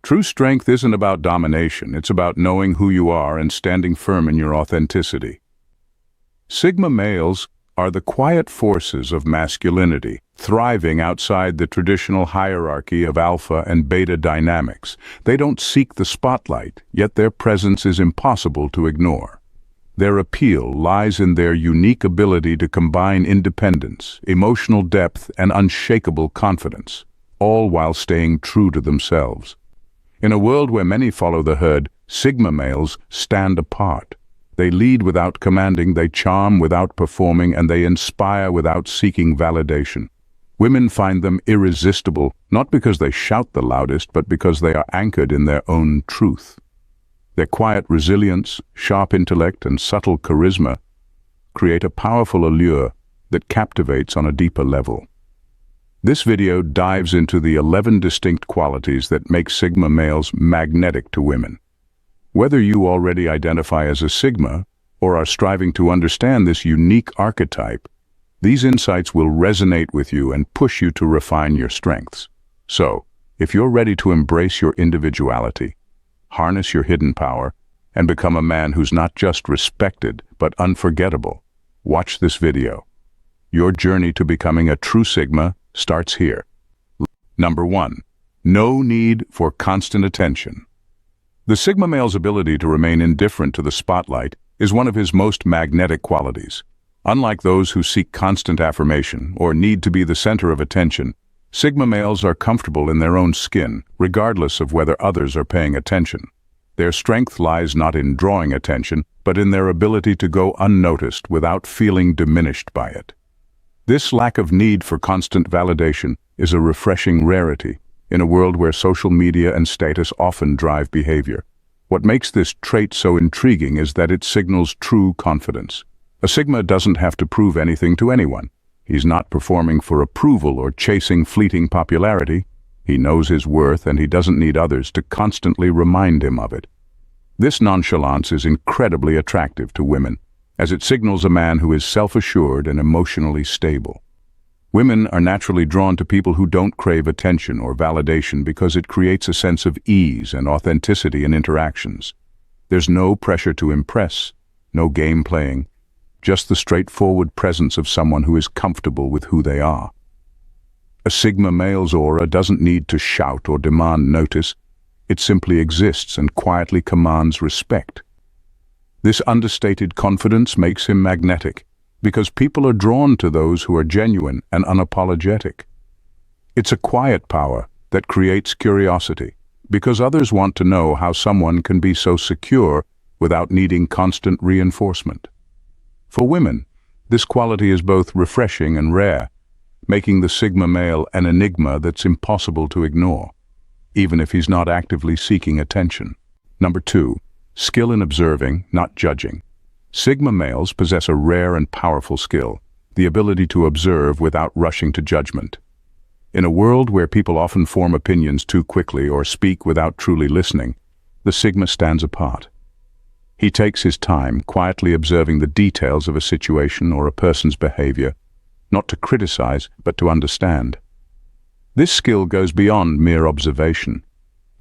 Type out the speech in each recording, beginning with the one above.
True strength isn't about domination, it's about knowing who you are and standing firm in your authenticity. Sigma males are the quiet forces of masculinity, thriving outside the traditional hierarchy of alpha and beta dynamics. They don't seek the spotlight, yet their presence is impossible to ignore. Their appeal lies in their unique ability to combine independence, emotional depth, and unshakable confidence, all while staying true to themselves. In a world where many follow the herd, Sigma males stand apart. They lead without commanding, they charm without performing, and they inspire without seeking validation. Women find them irresistible, not because they shout the loudest, but because they are anchored in their own truth. Their quiet resilience, sharp intellect, and subtle charisma create a powerful allure that captivates on a deeper level. This video dives into the 11 distinct qualities that make Sigma males magnetic to women. Whether you already identify as a Sigma or are striving to understand this unique archetype, these insights will resonate with you and push you to refine your strengths. So, if you're ready to embrace your individuality, harness your hidden power, and become a man who's not just respected but unforgettable, watch this video. Your journey to becoming a true Sigma starts here. Number 1. No need for constant attention. The Sigma male's ability to remain indifferent to the spotlight is one of his most magnetic qualities. Unlike those who seek constant affirmation or need to be the center of attention, Sigma males are comfortable in their own skin, regardless of whether others are paying attention. Their strength lies not in drawing attention, but in their ability to go unnoticed without feeling diminished by it. This lack of need for constant validation is a refreshing rarity in a world where social media and status often drive behavior. What makes this trait so intriguing is that it signals true confidence. A Sigma doesn't have to prove anything to anyone. He's not performing for approval or chasing fleeting popularity. He knows his worth and he doesn't need others to constantly remind him of it. This nonchalance is incredibly attractive to women, as it signals a man who is self-assured and emotionally stable. Women are naturally drawn to people who don't crave attention or validation because it creates a sense of ease and authenticity in interactions. There's no pressure to impress, no game playing, just the straightforward presence of someone who is comfortable with who they are. A Sigma male's aura doesn't need to shout or demand notice. It simply exists and quietly commands respect. This understated confidence makes him magnetic, because people are drawn to those who are genuine and unapologetic. It's a quiet power that creates curiosity, because others want to know how someone can be so secure without needing constant reinforcement. For women, this quality is both refreshing and rare, making the Sigma male an enigma that's impossible to ignore, even if he's not actively seeking attention. Number 2. Skill in observing, not judging. Sigma males possess a rare and powerful skill, the ability to observe without rushing to judgment. In a world where people often form opinions too quickly or speak without truly listening, the Sigma stands apart. He takes his time, quietly observing the details of a situation or a person's behavior, not to criticize, but to understand. This skill goes beyond mere observation.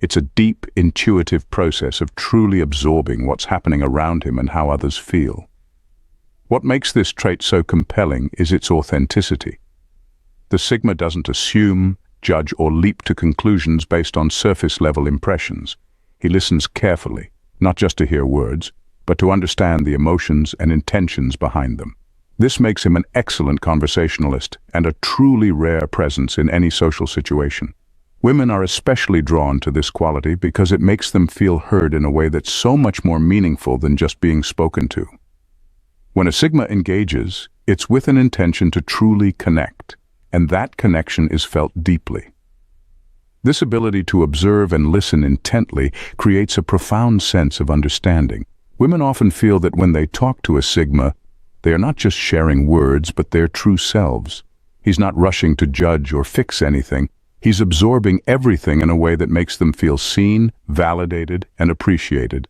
It's a deep, intuitive process of truly absorbing what's happening around him and how others feel. What makes this trait so compelling is its authenticity. The Sigma doesn't assume, judge, or leap to conclusions based on surface-level impressions. He listens carefully, not just to hear words, but to understand the emotions and intentions behind them. This makes him an excellent conversationalist and a truly rare presence in any social situation. Women are especially drawn to this quality because it makes them feel heard in a way that's so much more meaningful than just being spoken to. When a Sigma engages, it's with an intention to truly connect, and that connection is felt deeply. This ability to observe and listen intently creates a profound sense of understanding. Women often feel that when they talk to a Sigma, they are not just sharing words, but their true selves. He's not rushing to judge or fix anything. He's absorbing everything in a way that makes them feel seen, validated, and appreciated.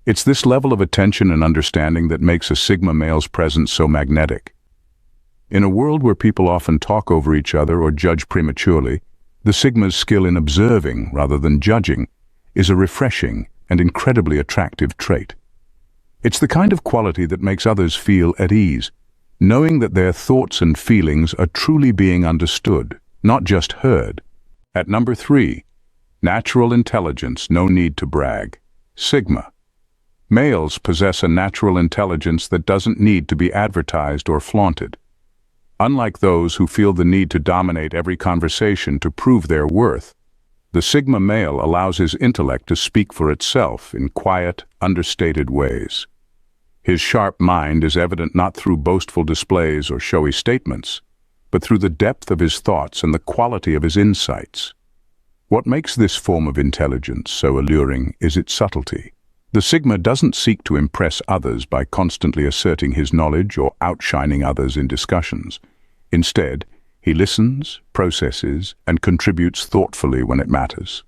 It's this level of attention and understanding that makes a Sigma male's presence so magnetic. In a world where people often talk over each other or judge prematurely, the Sigma's skill in observing rather than judging is a refreshing and incredibly attractive trait. It's the kind of quality that makes others feel at ease, knowing that their thoughts and feelings are truly being understood, not just heard. At number 3, natural intelligence, no need to brag. Sigma. Males possess a natural intelligence that doesn't need to be advertised or flaunted. Unlike those who feel the need to dominate every conversation to prove their worth, the Sigma male allows his intellect to speak for itself in quiet, understated ways. His sharp mind is evident not through boastful displays or showy statements, but through the depth of his thoughts and the quality of his insights. What makes this form of intelligence so alluring is its subtlety. The Sigma doesn't seek to impress others by constantly asserting his knowledge or outshining others in discussions. Instead, he listens, processes, and contributes thoughtfully when it matters.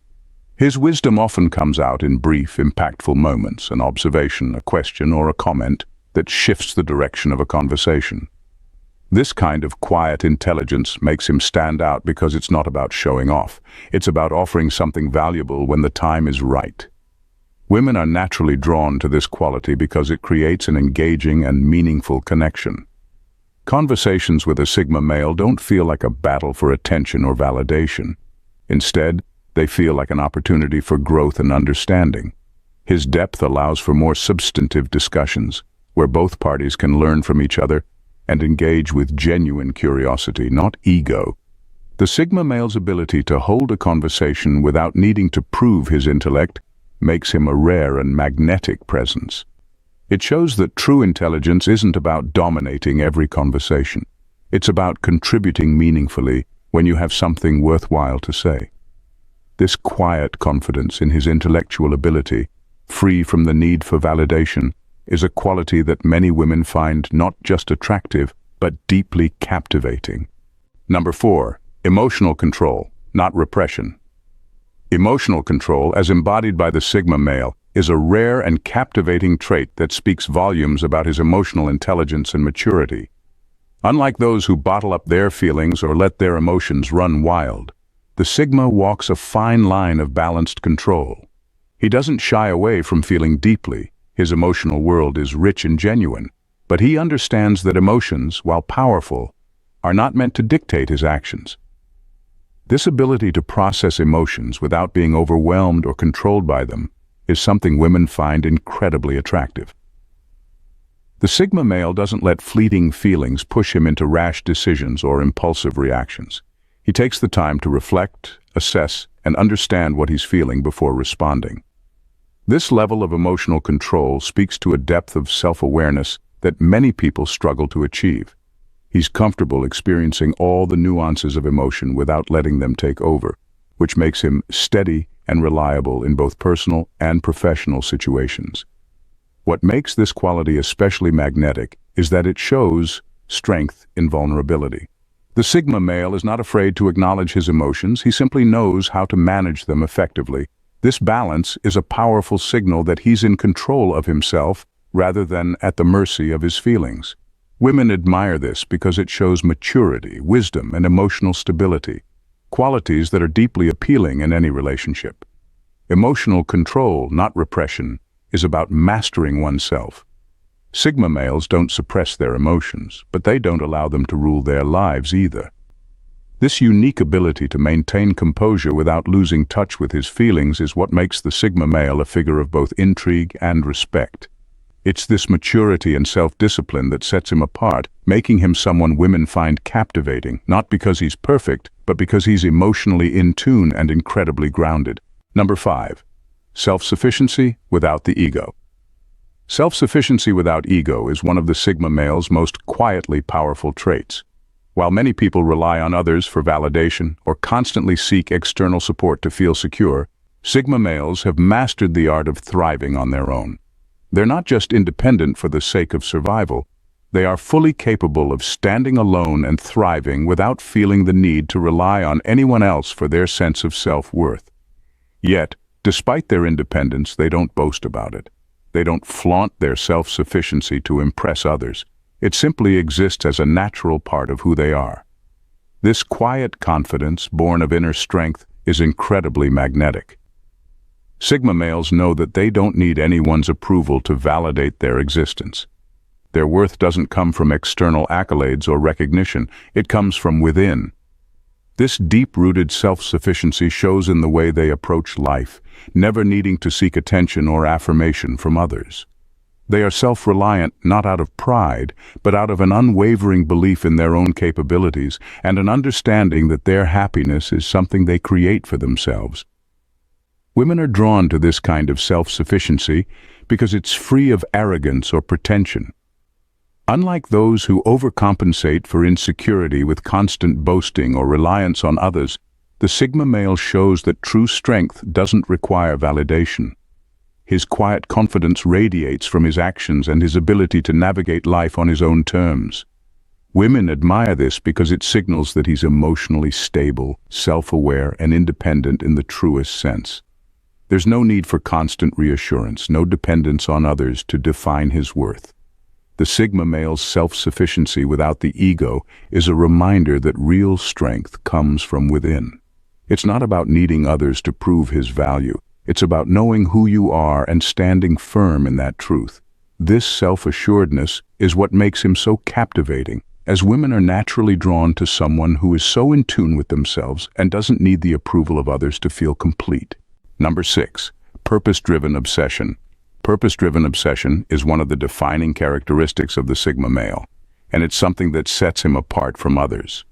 His wisdom often comes out in brief, impactful moments, an observation, a question, or a comment that shifts the direction of a conversation. This kind of quiet intelligence makes him stand out because it's not about showing off. It's about offering something valuable when the time is right. Women are naturally drawn to this quality because it creates an engaging and meaningful connection. Conversations with a Sigma male don't feel like a battle for attention or validation. Instead, they feel like an opportunity for growth and understanding. His depth allows for more substantive discussions, where both parties can learn from each other and engage with genuine curiosity, not ego. The Sigma male's ability to hold a conversation without needing to prove his intellect makes him a rare and magnetic presence. It shows that true intelligence isn't about dominating every conversation. It's about contributing meaningfully when you have something worthwhile to say. This quiet confidence in his intellectual ability, free from the need for validation, is a quality that many women find not just attractive, but deeply captivating. Number 4, emotional control, not repression. Emotional control, as embodied by the Sigma male, is a rare and captivating trait that speaks volumes about his emotional intelligence and maturity. Unlike those who bottle up their feelings or let their emotions run wild, the Sigma walks a fine line of balanced control. He doesn't shy away from feeling deeply. His emotional world is rich and genuine, but he understands that emotions, while powerful, are not meant to dictate his actions. This ability to process emotions without being overwhelmed or controlled by them is something women find incredibly attractive. The Sigma male doesn't let fleeting feelings push him into rash decisions or impulsive reactions. He takes the time to reflect, assess, and understand what he's feeling before responding. This level of emotional control speaks to a depth of self-awareness that many people struggle to achieve. He's comfortable experiencing all the nuances of emotion without letting them take over, which makes him steady and reliable in both personal and professional situations. What makes this quality especially magnetic is that it shows strength in vulnerability. The Sigma male is not afraid to acknowledge his emotions, he simply knows how to manage them effectively. This balance is a powerful signal that he's in control of himself rather than at the mercy of his feelings. Women admire this because it shows maturity, wisdom, and emotional stability, qualities that are deeply appealing in any relationship. Emotional control, not repression, is about mastering oneself. Sigma males don't suppress their emotions, but they don't allow them to rule their lives either. This unique ability to maintain composure without losing touch with his feelings is what makes the Sigma male a figure of both intrigue and respect. It's this maturity and self-discipline that sets him apart, making him someone women find captivating, not because he's perfect, but because he's emotionally in tune and incredibly grounded. Number 5. Self-sufficiency without the ego. Self-sufficiency without ego is one of the Sigma male's most quietly powerful traits. While many people rely on others for validation or constantly seek external support to feel secure, Sigma males have mastered the art of thriving on their own. They're not just independent for the sake of survival, they are fully capable of standing alone and thriving without feeling the need to rely on anyone else for their sense of self-worth. Yet, despite their independence, they don't boast about it. They don't flaunt their self-sufficiency to impress others. It simply exists as a natural part of who they are. This quiet confidence, born of inner strength, is incredibly magnetic. Sigma males know that they don't need anyone's approval to validate their existence. Their worth doesn't come from external accolades or recognition, it comes from within. This deep-rooted self-sufficiency shows in the way they approach life, never needing to seek attention or affirmation from others. They are self-reliant not out of pride, but out of an unwavering belief in their own capabilities and an understanding that their happiness is something they create for themselves. Women are drawn to this kind of self-sufficiency because it's free of arrogance or pretension. Unlike those who overcompensate for insecurity with constant boasting or reliance on others, the Sigma male shows that true strength doesn't require validation. His quiet confidence radiates from his actions and his ability to navigate life on his own terms. Women admire this because it signals that he's emotionally stable, self-aware, and independent in the truest sense. There's no need for constant reassurance, no dependence on others to define his worth. The Sigma male's self-sufficiency without the ego is a reminder that real strength comes from within. It's not about needing others to prove his value. It's about knowing who you are and standing firm in that truth. This self-assuredness is what makes him so captivating, as women are naturally drawn to someone who is so in tune with themselves and doesn't need the approval of others to feel complete. Number 6. Purpose-driven obsession. Purpose-driven obsession is one of the defining characteristics of the Sigma male, and it's something that sets him apart from others.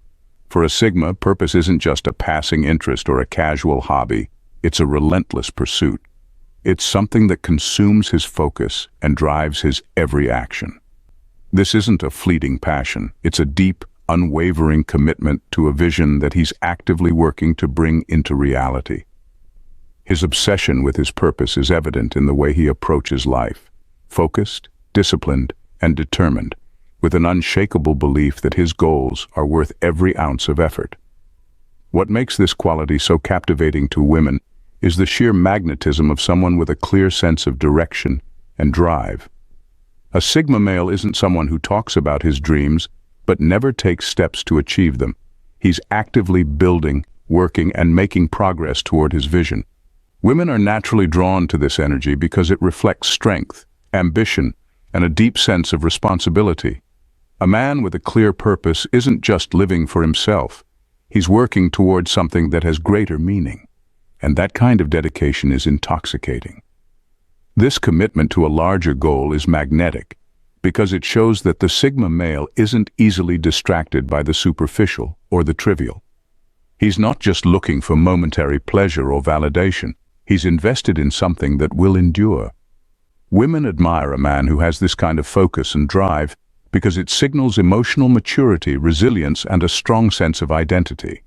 For a Sigma, purpose isn't just a passing interest or a casual hobby. It's a relentless pursuit. It's something that consumes his focus and drives his every action. This isn't a fleeting passion. It's a deep, unwavering commitment to a vision that he's actively working to bring into reality. His obsession with his purpose is evident in the way he approaches life, focused, disciplined, and determined, with an unshakable belief that his goals are worth every ounce of effort. What makes this quality so captivating to women is the sheer magnetism of someone with a clear sense of direction and drive. A Sigma male isn't someone who talks about his dreams, but never takes steps to achieve them. He's actively building, working, and making progress toward his vision. Women are naturally drawn to this energy because it reflects strength, ambition, and a deep sense of responsibility. A man with a clear purpose isn't just living for himself. He's working towards something that has greater meaning. And that kind of dedication is intoxicating. This commitment to a larger goal is magnetic because it shows that the Sigma male isn't easily distracted by the superficial or the trivial. He's not just looking for momentary pleasure or validation. He's invested in something that will endure. Women admire a man who has this kind of focus and drive because it signals emotional maturity, resilience, and a strong sense of identity.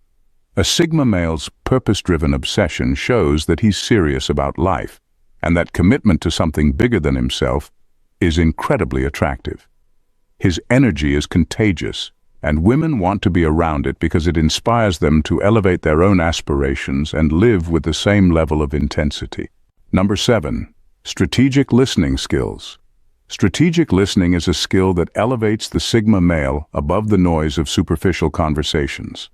A Sigma male's purpose-driven obsession shows that he's serious about life, and that commitment to something bigger than himself is incredibly attractive. His energy is contagious, and women want to be around it because it inspires them to elevate their own aspirations and live with the same level of intensity. Number 7. Strategic listening skills. Strategic listening is a skill that elevates the Sigma male above the noise of superficial conversations.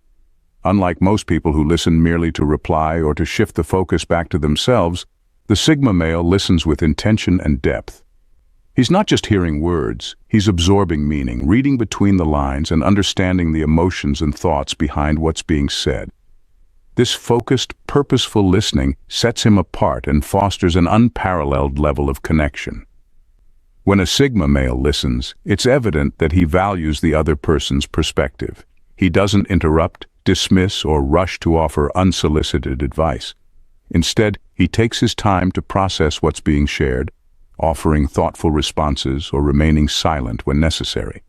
Unlike most people who listen merely to reply or to shift the focus back to themselves, the Sigma male listens with intention and depth. He's not just hearing words, he's absorbing meaning, reading between the lines, and understanding the emotions and thoughts behind what's being said. This focused, purposeful listening sets him apart and fosters an unparalleled level of connection. When a Sigma male listens, it's evident that he values the other person's perspective. He doesn't interrupt, dismiss, or rush to offer unsolicited advice. Instead, he takes his time to process what's being shared, offering thoughtful responses or remaining silent when necessary.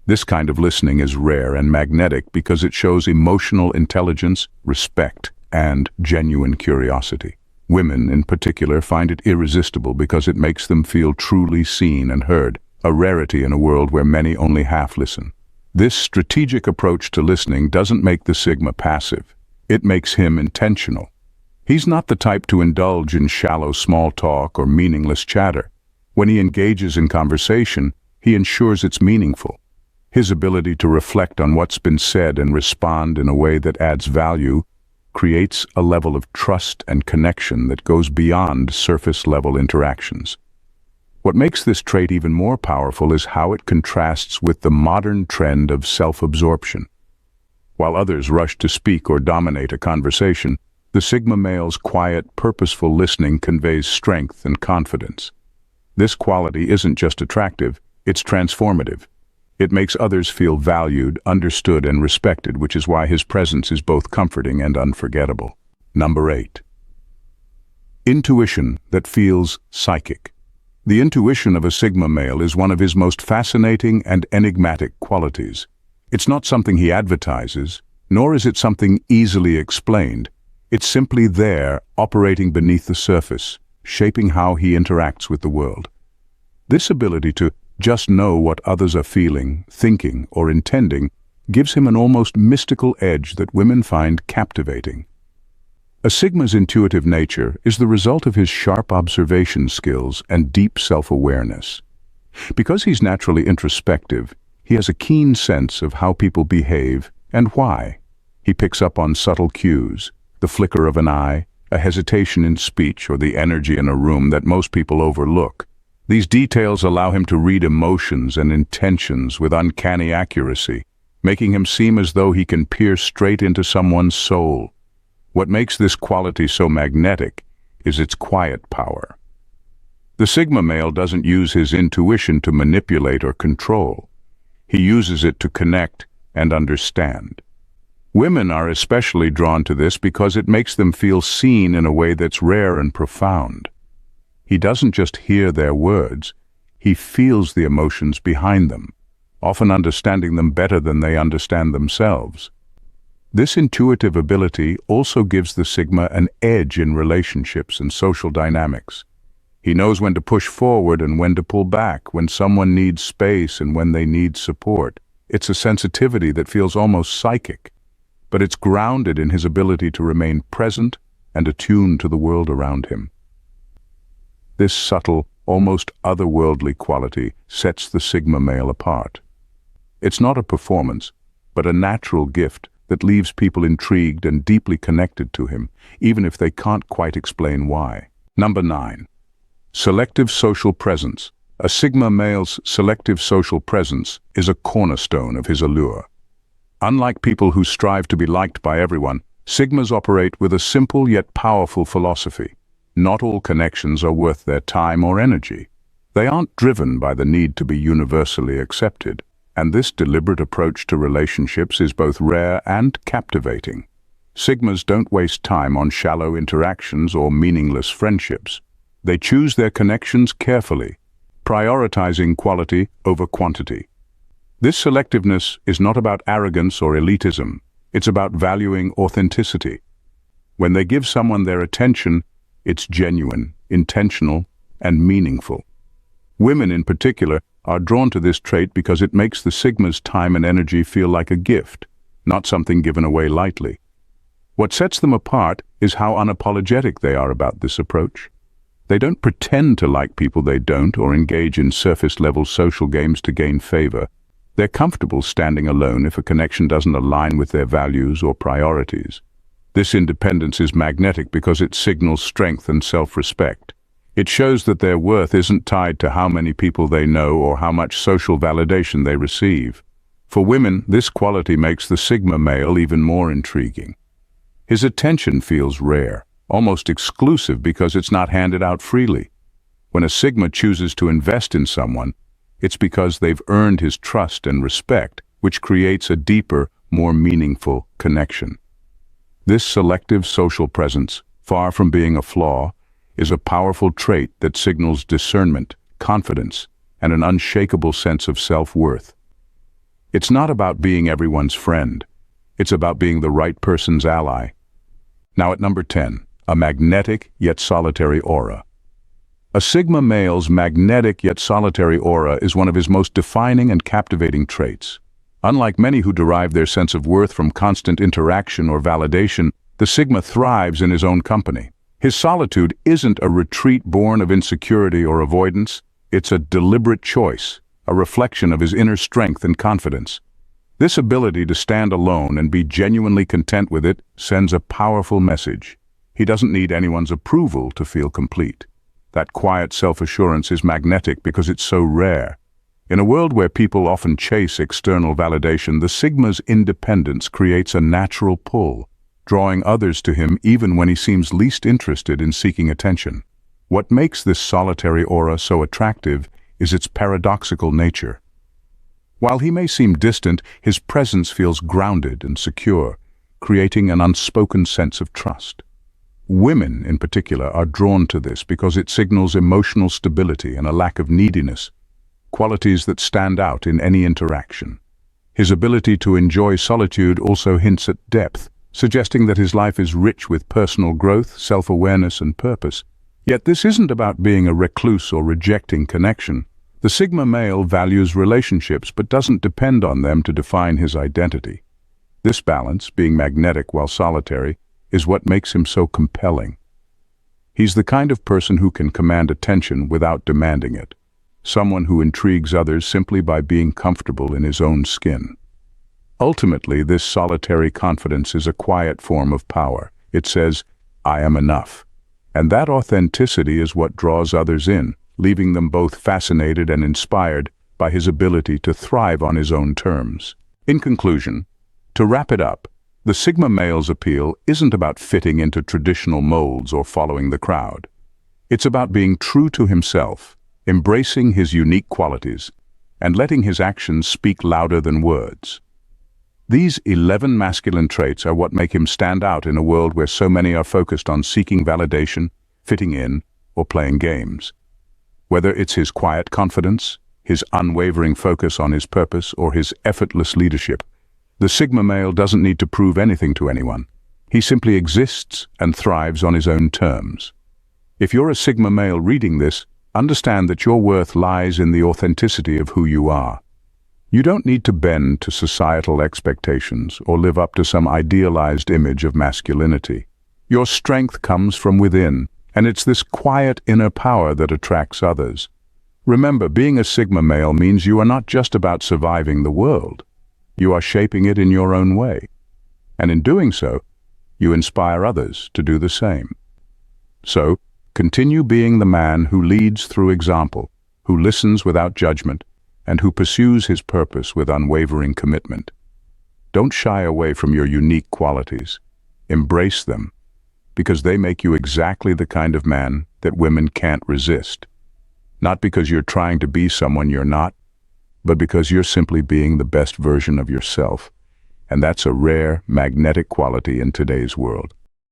This kind of listening is rare and magnetic because it shows emotional intelligence, respect, and genuine curiosity. Women, in particular, find it irresistible because it makes them feel truly seen and heard, a rarity in a world where many only half listen. This strategic approach to listening doesn't make the Sigma passive. It makes him intentional. He's not the type to indulge in shallow small talk or meaningless chatter. When he engages in conversation, he ensures it's meaningful. His ability to reflect on what's been said and respond in a way that adds value creates a level of trust and connection that goes beyond surface-level interactions. What makes this trait even more powerful is how it contrasts with the modern trend of self-absorption. While others rush to speak or dominate a conversation, the Sigma male's quiet, purposeful listening conveys strength and confidence. This quality isn't just attractive, it's transformative. It makes others feel valued, understood, and respected, which is why his presence is both comforting and unforgettable. Number 8. Intuition that feels psychic. The intuition of a Sigma male is one of his most fascinating and enigmatic qualities. It's not something he advertises, nor is it something easily explained. It's simply there, operating beneath the surface, shaping how he interacts with the world. This ability to just know what others are feeling, thinking, or intending gives him an almost mystical edge that women find captivating. A Sigma's intuitive nature is the result of his sharp observation skills and deep self-awareness. Because he's naturally introspective, he has a keen sense of how people behave and why. He picks up on subtle cues, the flicker of an eye, a hesitation in speech, or the energy in a room that most people overlook. These details allow him to read emotions and intentions with uncanny accuracy, making him seem as though he can peer straight into someone's soul. What makes this quality so magnetic is its quiet power. The Sigma male doesn't use his intuition to manipulate or control. He uses it to connect and understand. Women are especially drawn to this because it makes them feel seen in a way that's rare and profound. He doesn't just hear their words, he feels the emotions behind them, often understanding them better than they understand themselves. This intuitive ability also gives the Sigma an edge in relationships and social dynamics. He knows when to push forward and when to pull back, when someone needs space and when they need support. It's a sensitivity that feels almost psychic, but it's grounded in his ability to remain present and attuned to the world around him. This subtle, almost otherworldly quality sets the Sigma male apart. It's not a performance, but a natural gift that leaves people intrigued and deeply connected to him, even if they can't quite explain why. Number 9. Selective social presence. A Sigma male's selective social presence is a cornerstone of his allure. Unlike people who strive to be liked by everyone, Sigmas operate with a simple yet powerful philosophy. Not all connections are worth their time or energy. They aren't driven by the need to be universally accepted, and this deliberate approach to relationships is both rare and captivating. Sigmas don't waste time on shallow interactions or meaningless friendships. They choose their connections carefully, prioritizing quality over quantity. This selectiveness is not about arrogance or elitism. It's about valuing authenticity. When they give someone their attention, it's genuine, intentional, and meaningful. Women in particular are drawn to this trait because it makes the Sigma's time and energy feel like a gift, not something given away lightly. What sets them apart is how unapologetic they are about this approach. They don't pretend to like people they don't or engage in surface-level social games to gain favor. They're comfortable standing alone if a connection doesn't align with their values or priorities. This independence is magnetic because it signals strength and self-respect. It shows that their worth isn't tied to how many people they know or how much social validation they receive. For women, this quality makes the Sigma male even more intriguing. His attention feels rare, almost exclusive because it's not handed out freely. When a Sigma chooses to invest in someone, it's because they've earned his trust and respect, which creates a deeper, more meaningful connection. This selective social presence, far from being a flaw, is a powerful trait that signals discernment, confidence, and an unshakable sense of self-worth. It's not about being everyone's friend. It's about being the right person's ally. Now at number 10, a magnetic yet solitary aura. A Sigma male's magnetic yet solitary aura is one of his most defining and captivating traits. Unlike many who derive their sense of worth from constant interaction or validation, the Sigma thrives in his own company. His solitude isn't a retreat born of insecurity or avoidance. It's a deliberate choice, a reflection of his inner strength and confidence. This ability to stand alone and be genuinely content with it sends a powerful message. He doesn't need anyone's approval to feel complete. That quiet self-assurance is magnetic because it's so rare. In a world where people often chase external validation, the Sigma's independence creates a natural pull, drawing others to him even when he seems least interested in seeking attention. What makes this solitary aura so attractive is its paradoxical nature. While he may seem distant, his presence feels grounded and secure, creating an unspoken sense of trust. Women, in particular, are drawn to this because it signals emotional stability and a lack of neediness, qualities that stand out in any interaction. His ability to enjoy solitude also hints at depth, suggesting that his life is rich with personal growth, self-awareness, and purpose. Yet this isn't about being a recluse or rejecting connection. The Sigma male values relationships but doesn't depend on them to define his identity. This balance, being magnetic while solitary, is what makes him so compelling. He's the kind of person who can command attention without demanding it, someone who intrigues others simply by being comfortable in his own skin. Ultimately, this solitary confidence is a quiet form of power. It says, "I am enough." And that authenticity is what draws others in, leaving them both fascinated and inspired by his ability to thrive on his own terms. In conclusion, to wrap it up, the Sigma male's appeal isn't about fitting into traditional molds or following the crowd. It's about being true to himself, embracing his unique qualities, and letting his actions speak louder than words. These 11 masculine traits are what make him stand out in a world where so many are focused on seeking validation, fitting in, or playing games. Whether it's his quiet confidence, his unwavering focus on his purpose, or his effortless leadership, the Sigma male doesn't need to prove anything to anyone. He simply exists and thrives on his own terms. If you're a Sigma male reading this, understand that your worth lies in the authenticity of who you are. You don't need to bend to societal expectations or live up to some idealized image of masculinity. Your strength comes from within, and it's this quiet inner power that attracts others. Remember, being a Sigma male means you are not just about surviving the world. You are shaping it in your own way. And in doing so, you inspire others to do the same. So, continue being the man who leads through example, who listens without judgment, and who pursues his purpose with unwavering commitment. Don't shy away from your unique qualities. Embrace them, because they make you exactly the kind of man that women can't resist. Not because you're trying to be someone you're not, but because you're simply being the best version of yourself. And that's a rare, magnetic quality in today's world.